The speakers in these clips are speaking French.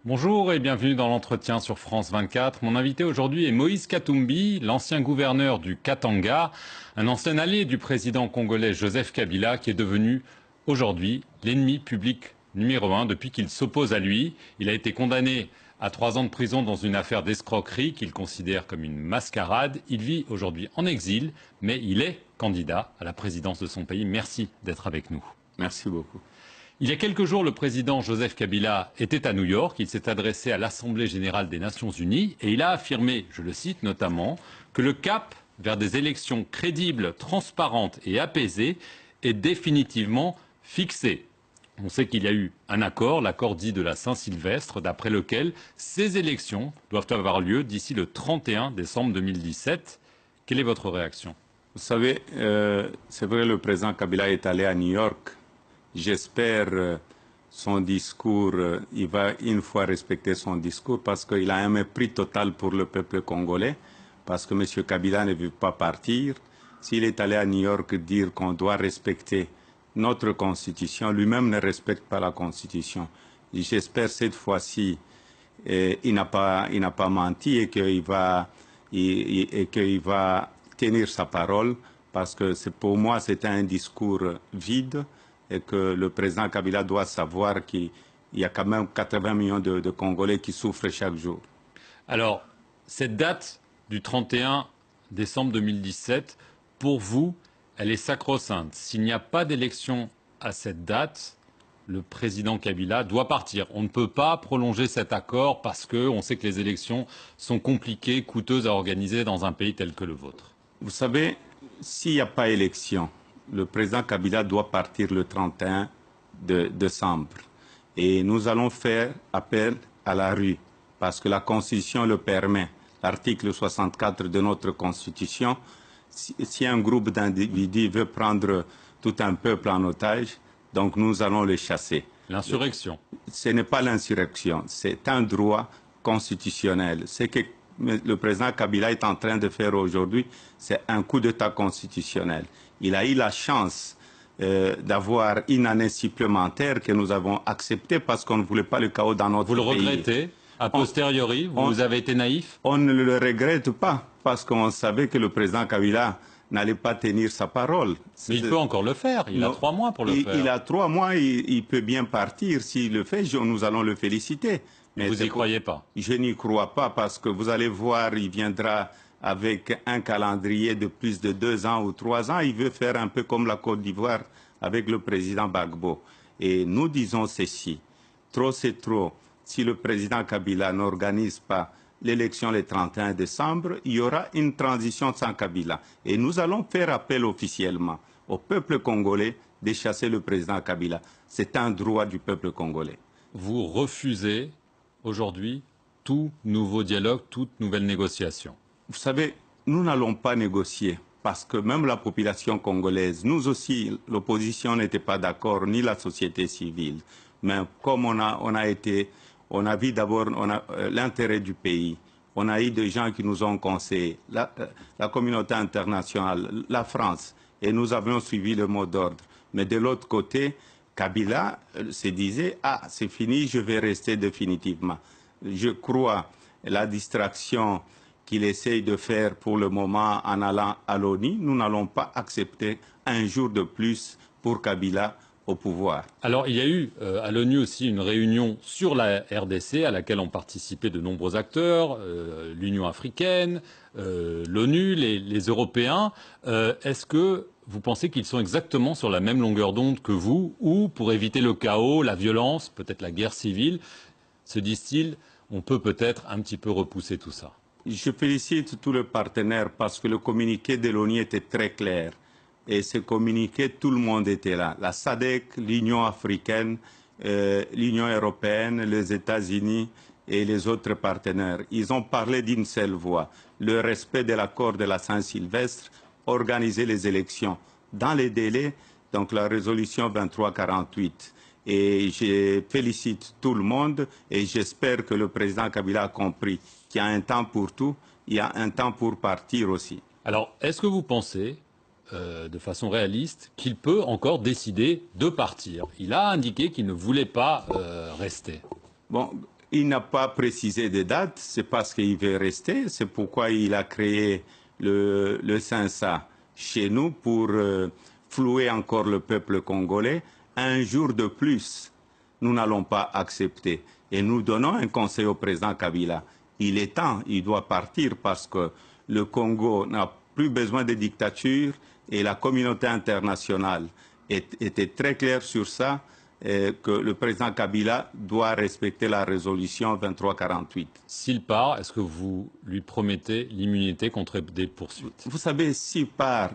Bonjour et bienvenue dans l'entretien sur France 24. Mon invité aujourd'hui est Moïse Katumbi, l'ancien gouverneur du Katanga, un ancien allié du président congolais Joseph Kabila qui est devenu aujourd'hui l'ennemi public numéro 1 depuis qu'il s'oppose à lui. Il a été condamné à 3 ans de prison dans une affaire d'escroquerie qu'il considère comme une mascarade. Il vit aujourd'hui en exil, mais il est candidat à la présidence de son pays. Merci d'être avec nous. Merci beaucoup. Il y a quelques jours, le président Joseph Kabila était à New York. Il s'est adressé à l'Assemblée générale des Nations unies et il a affirmé, je le cite notamment, que le cap vers des élections crédibles, transparentes et apaisées est définitivement fixé. On sait qu'il y a eu un accord, l'accord dit de la Saint-Sylvestre, d'après lequel ces élections doivent avoir lieu d'ici le 31 décembre 2017. Quelle est votre réaction? Vous savez, c'est vrai, le président Kabila est allé à New York. J'espère son discours, il va une fois respecter son discours parce qu'il a un mépris total pour le peuple congolais, parce que M. Kabila ne veut pas partir. S'il est allé à New York dire qu'on doit respecter notre constitution, lui-même ne respecte pas la constitution. J'espère cette fois-ci il n'a pas menti et qu'il va tenir sa parole, parce que pour moi c'est un discours vide et que le président Kabila doit savoir qu'il y a quand même 80 millions de Congolais qui souffrent chaque jour. Alors, cette date du 31 décembre 2017, pour vous, elle est sacro-sainte. S'il n'y a pas d'élection à cette date, le président Kabila doit partir. On ne peut pas prolonger cet accord parce qu'on sait que les élections sont compliquées, coûteuses à organiser dans un pays tel que le vôtre. Vous savez, s'il n'y a pas élection, le président Kabila doit partir le 31 décembre. Et nous allons faire appel à la rue, parce que la Constitution le permet. L'article 64 de notre Constitution, si un groupe d'individus veut prendre tout un peuple en otage, donc nous allons les chasser. L'insurrection. Ce n'est pas l'insurrection, c'est un droit constitutionnel. C'est que le président Kabila est en train de faire aujourd'hui, c'est un coup d'État constitutionnel. Il a eu la chance d'avoir une année supplémentaire que nous avons acceptée parce qu'on ne voulait pas le chaos dans notre pays. Vous le regrettez? A posteriori, vous avez été naïf? On ne le regrette pas parce qu'on savait que le président Kabila n'allait pas tenir sa parole. Mais il peut encore le faire, il a 3 mois pour le faire. Il a 3 mois, il peut bien partir. S'il le fait, nous allons le féliciter. Mais vous n'y croyez pas? Je n'y crois pas parce que vous allez voir, il viendra avec un calendrier de plus de 2 ans ou 3 ans. Il veut faire un peu comme la Côte d'Ivoire avec le président Gbagbo. Et nous disons ceci, trop c'est trop. Si le président Kabila n'organise pas l'élection le 31 décembre, il y aura une transition sans Kabila. Et nous allons faire appel officiellement au peuple congolais de chasser le président Kabila. C'est un droit du peuple congolais. Vous refusez aujourd'hui tout nouveau dialogue, toute nouvelle négociation? Vous savez, nous n'allons pas négocier parce que même la population congolaise, nous aussi, l'opposition n'était pas d'accord, ni la société civile. Mais comme on a vu d'abord l'intérêt du pays. On a eu des gens qui nous ont conseillé, la communauté internationale, la France, et nous avions suivi le mot d'ordre. Mais de l'autre côté, Kabila se disait « Ah, c'est fini, je vais rester définitivement ». Je crois la distraction qu'il essaye de faire pour le moment en allant à l'ONU, nous n'allons pas accepter un jour de plus pour Kabila au pouvoir. Alors, il y a eu à l'ONU aussi une réunion sur la RDC à laquelle ont participé de nombreux acteurs, l'Union africaine, l'ONU, les Européens. Est-ce que vous pensez qu'ils sont exactement sur la même longueur d'onde que vous, ou pour éviter le chaos, la violence, peut-être la guerre civile, se disent-ils, on peut peut-être un petit peu repousser tout ça? Je félicite tous les partenaires parce que le communiqué de l'ONU était très clair. Et ce communiqué, tout le monde était là. La SADC, l'Union africaine, l'Union européenne, les États-Unis et les autres partenaires. Ils ont parlé d'une seule voix. Le respect de l'accord de la Saint-Sylvestre, organiser les élections dans les délais, donc la résolution 2348. Et je félicite tout le monde et j'espère que le président Kabila a compris qu'il y a un temps pour tout, il y a un temps pour partir aussi. Alors, est-ce que vous pensez de façon réaliste, qu'il peut encore décider de partir? Il a indiqué qu'il ne voulait pas rester. Bon, Il n'a pas précisé de date, c'est parce qu'il veut rester, c'est pourquoi il a créé le CENSA chez nous pour flouer encore le peuple congolais. Un jour de plus, nous n'allons pas accepter. Et nous donnons un conseil au président Kabila. Il est temps, il doit partir parce que le Congo n'a plus besoin de dictature et la communauté internationale était très claire sur ça, que le président Kabila doit respecter la résolution 2348. S'il part, est-ce que vous lui promettez l'immunité contre des poursuites? Vous savez, s'il part,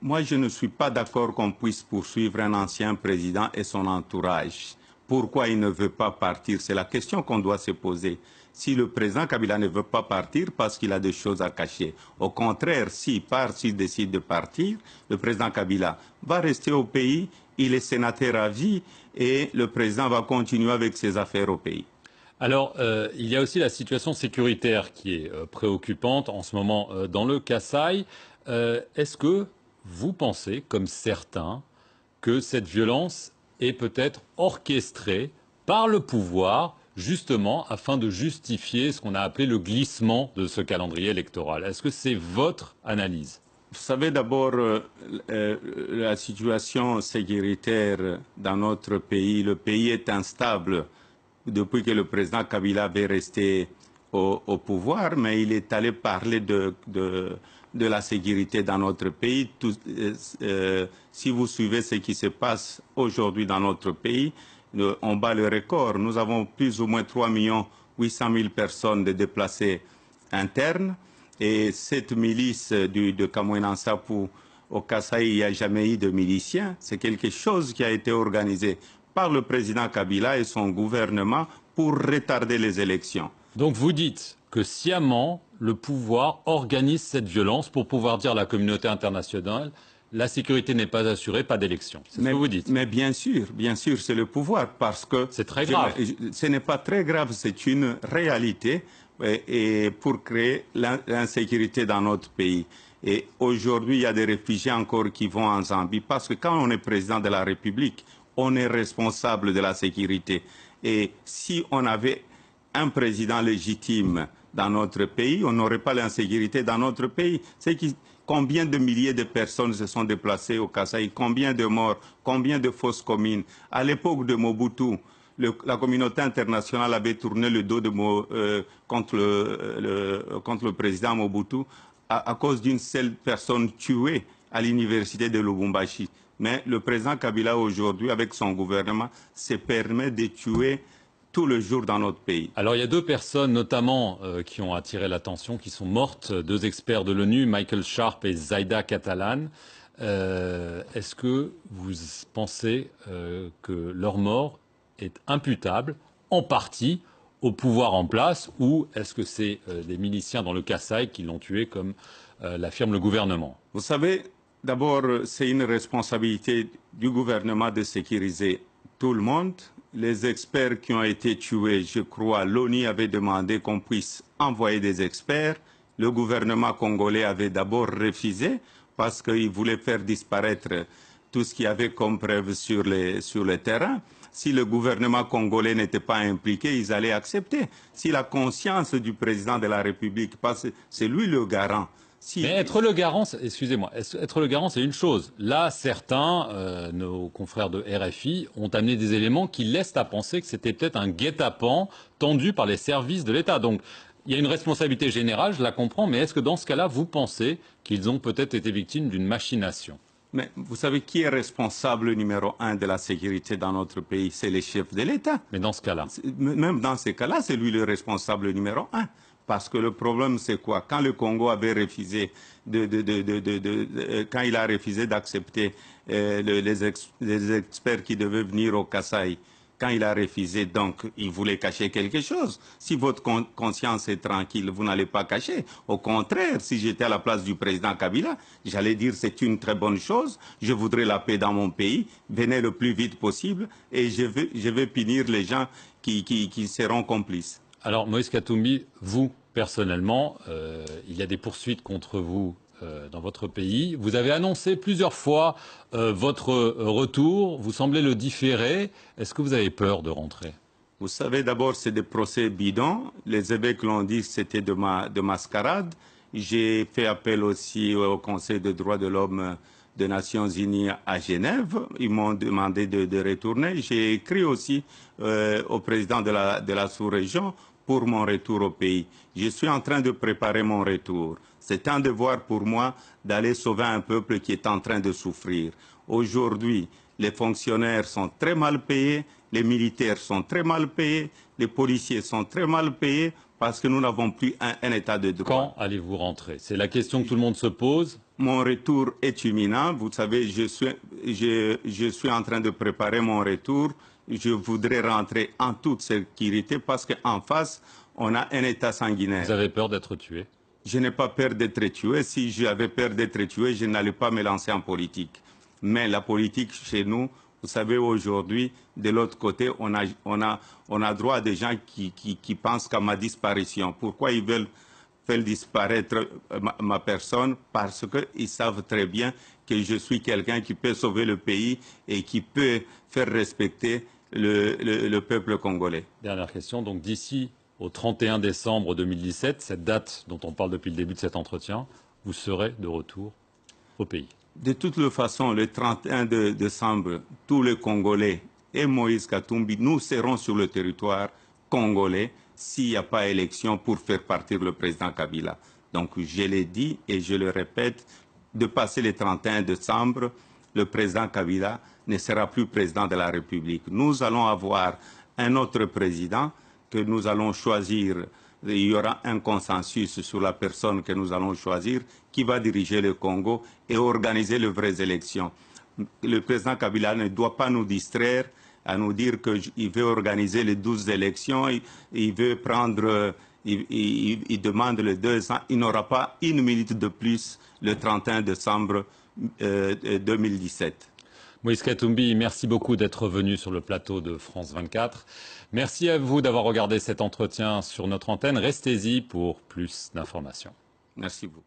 moi je ne suis pas d'accord qu'on puisse poursuivre un ancien président et son entourage. Pourquoi il ne veut pas partir? C'est la question qu'on doit se poser. Si le président Kabila ne veut pas partir parce qu'il a des choses à cacher. Au contraire, s'il part, s'il décide de partir, le président Kabila va rester au pays, il est sénateur à vie et le président va continuer avec ses affaires au pays. Alors, il y a aussi la situation sécuritaire qui est préoccupante en ce moment dans le Kasaï. Est-ce que vous pensez, comme certains, que cette violence est peut-être orchestrée par le pouvoir, justement, afin de justifier ce qu'on a appelé le glissement de ce calendrier électoral? Est-ce que c'est votre analyse? Vous savez d'abord la situation sécuritaire dans notre pays. Le pays est instable depuis que le président Kabila avait resté au pouvoir, mais il est allé parler de la sécurité dans notre pays. Si vous suivez ce qui se passe aujourd'hui dans notre pays, on bat le record. Nous avons plus ou moins 3 800 000 personnes de déplacés internes. Et cette milice de Kamwina Nsapu au Kasaï, il n'y a jamais eu de miliciens. C'est quelque chose qui a été organisé par le président Kabila et son gouvernement pour retarder les élections. Donc vous dites que sciemment, le pouvoir organise cette violence pour pouvoir dire à la communauté internationale la sécurité n'est pas assurée, pas d'élection. C'est ce que vous dites. Mais bien sûr, c'est le pouvoir parce que... C'est très grave. Ce n'est pas très grave, c'est une réalité et pour créer l'insécurité dans notre pays. Et aujourd'hui, il y a des réfugiés encore qui vont en Zambie parce que quand on est président de la République, on est responsable de la sécurité. Et si on avait un président légitime dans notre pays, on n'aurait pas l'insécurité dans notre pays. Combien de milliers de personnes se sont déplacées au Kasaï? Combien de morts? Combien de fausses communes? À l'époque de Mobutu, la communauté internationale avait tourné le dos contre le président Mobutu à cause d'une seule personne tuée à l'université de Lubumbashi. Mais le président Kabila aujourd'hui, avec son gouvernement, se permet de tuer tout le jour dans notre pays. Alors il y a deux personnes notamment qui ont attiré l'attention, qui sont mortes, deux experts de l'ONU, Michael Sharp et Zaida Catalan. Est-ce que vous pensez que leur mort est imputable en partie au pouvoir en place ou est-ce que c'est des miliciens dans le Kasaï qui l'ont tué comme l'affirme le gouvernement? Vous savez, d'abord c'est une responsabilité du gouvernement de sécuriser tout le monde. Les experts qui ont été tués, je crois, l'ONU avait demandé qu'on puisse envoyer des experts. Le gouvernement congolais avait d'abord refusé parce qu'il voulait faire disparaître tout ce qu'il y avait comme preuve sur le terrain. Si le gouvernement congolais n'était pas impliqué, ils allaient accepter. Si la conscience du président de la République passe, c'est lui le garant. Mais être le garant, excusez-moi, être le garant, c'est une chose. Là, certains, nos confrères de RFI, ont amené des éléments qui laissent à penser que c'était peut-être un guet-apens tendu par les services de l'État. Donc, il y a une responsabilité générale, je la comprends, mais est-ce que dans ce cas-là, vous pensez qu'ils ont peut-être été victimes d'une machination? Mais vous savez qui est responsable numéro 1 de la sécurité dans notre pays? C'est les chefs de l'État. Mais dans ce cas-là? Même dans ces cas-là, c'est lui le responsable numéro 1. Parce que le problème, c'est quoi? Quand le Congo avait refusé quand il a refusé d'accepter les experts qui devaient venir au Kasaï, quand il a refusé, donc, il voulait cacher quelque chose. Si votre conscience est tranquille, vous n'allez pas cacher. Au contraire, si j'étais à la place du président Kabila, j'allais dire c'est une très bonne chose, je voudrais la paix dans mon pays, venez le plus vite possible et je vais punir les gens qui seront complices. Alors, Moïse Katumbi, vous, personnellement, il y a des poursuites contre vous dans votre pays. Vous avez annoncé plusieurs fois votre retour. Vous semblez le différer. Est-ce que vous avez peur de rentrer? Vous savez, d'abord, c'est des procès bidons. Les évêques l'ont dit que c'était de mascarade. J'ai fait appel aussi au Conseil des droits de l'homme des Nations Unies à Genève. Ils m'ont demandé de retourner. J'ai écrit aussi au président de la sous-région pour mon retour au pays. Je suis en train de préparer mon retour. C'est un devoir pour moi d'aller sauver un peuple qui est en train de souffrir. Aujourd'hui, les fonctionnaires sont très mal payés, les militaires sont très mal payés, les policiers sont très mal payés parce que nous n'avons plus un état de droit. Quand allez-vous rentrer? C'est la question que tout le monde se pose. Mon retour est imminent. Vous savez, je suis en train de préparer mon retour. Je voudrais rentrer en toute sécurité parce qu'en face, on a un état sanguinaire. Vous avez peur d'être tué? Je n'ai pas peur d'être tué. Si j'avais peur d'être tué, je n'allais pas me lancer en politique. Mais la politique chez nous, vous savez, aujourd'hui, de l'autre côté, on a droit à des gens qui pensent qu'à ma disparition. Pourquoi ils veulent faire disparaître ma personne? Parce qu'ils savent très bien que je suis quelqu'un qui peut sauver le pays et qui peut faire respecter le peuple congolais. Dernière question. Donc d'ici au 31 décembre 2017, cette date dont on parle depuis le début de cet entretien, vous serez de retour au pays. De toute façon, le 31 décembre, tous les Congolais et Moïse Katumbi, nous serons sur le territoire congolais s'il n'y a pas élection pour faire partir le président Kabila. Donc je l'ai dit et je le répète, de passer le 31 décembre, le président Kabila ne sera plus président de la République. Nous allons avoir un autre président que nous allons choisir. Il y aura un consensus sur la personne que nous allons choisir qui va diriger le Congo et organiser les vraies élections. Le président Kabila ne doit pas nous distraire à nous dire qu'il veut organiser les 12 élections, il veut prendre, il demande les 2 ans. Il n'aura pas une minute de plus le 31 décembre 2017. Moïse Katumbi, merci beaucoup d'être venu sur le plateau de France 24. Merci à vous d'avoir regardé cet entretien sur notre antenne. Restez-y pour plus d'informations. Merci beaucoup.